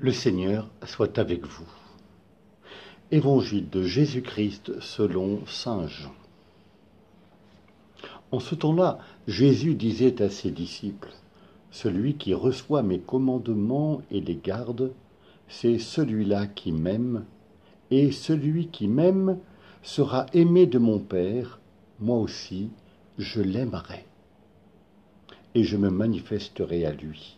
Le Seigneur soit avec vous. Évangile de Jésus-Christ selon saint Jean. En ce temps-là, Jésus disait à ses disciples, « Celui qui reçoit mes commandements et les garde, c'est celui-là qui m'aime, et celui qui m'aime sera aimé de mon Père, moi aussi, je l'aimerai, et je me manifesterai à lui. »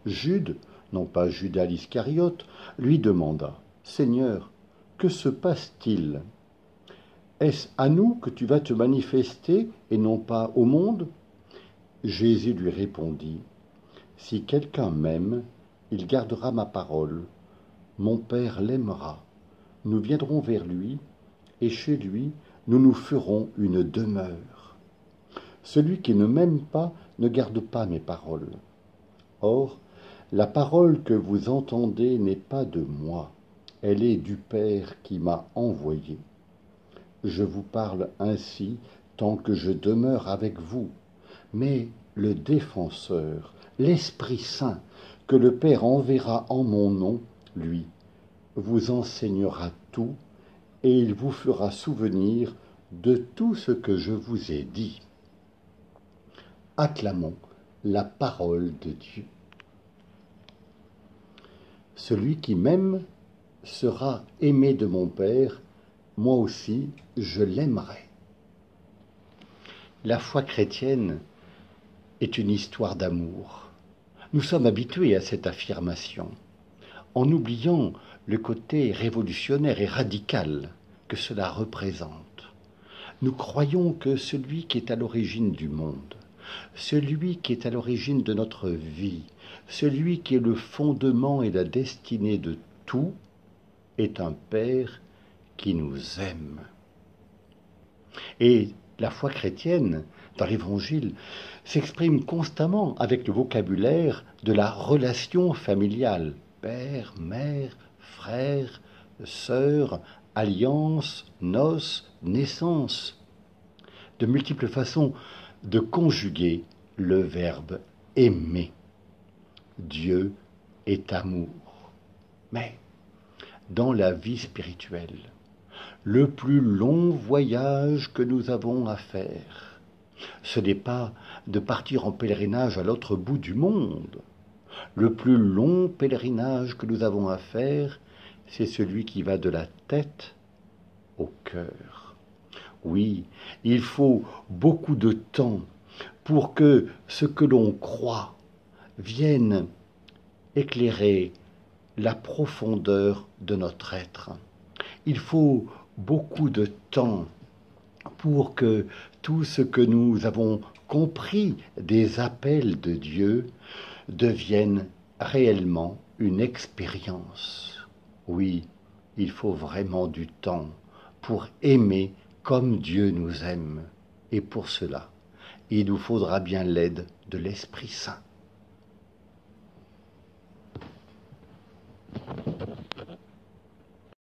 Jude, non pas Judas l'Iscariote, lui demanda, « Seigneur, que se passe-t-il? Est-ce à nous que tu vas te manifester et non pas au monde ?» Jésus lui répondit, « Si quelqu'un m'aime, il gardera ma parole. Mon Père l'aimera. Nous viendrons vers lui, et chez lui, nous nous ferons une demeure. Celui qui ne m'aime pas ne garde pas mes paroles. Or, la parole que vous entendez n'est pas de moi, elle est du Père qui m'a envoyé. Je vous parle ainsi tant que je demeure avec vous, mais le Défenseur, l'Esprit Saint, que le Père enverra en mon nom, lui, vous enseignera tout et il vous fera souvenir de tout ce que je vous ai dit. » Acclamons la parole de Dieu. Celui qui m'aime sera aimé de mon Père, moi aussi je l'aimerai. La foi chrétienne est une histoire d'amour. Nous sommes habitués à cette affirmation, en oubliant le côté révolutionnaire et radical que cela représente. Nous croyons que celui qui est à l'origine du monde, celui qui est à l'origine de notre vie, celui qui est le fondement et la destinée de tout, est un Père qui nous aime. Et la foi chrétienne, dans l'Évangile, s'exprime constamment avec le vocabulaire de la relation familiale. Père, mère, frère, sœur, alliance, noces, naissance. De multiples façons de conjuguer le verbe aimer. Dieu est amour. Mais dans la vie spirituelle, le plus long voyage que nous avons à faire, ce n'est pas de partir en pèlerinage à l'autre bout du monde. Le plus long pèlerinage que nous avons à faire, c'est celui qui va de la tête au cœur. Oui, il faut beaucoup de temps pour que ce que l'on croit vienne éclairer la profondeur de notre être. Il faut beaucoup de temps pour que tout ce que nous avons compris des appels de Dieu devienne réellement une expérience. Oui, il faut vraiment du temps pour aimer comme Dieu nous aime. Et pour cela, il nous faudra bien l'aide de l'Esprit Saint.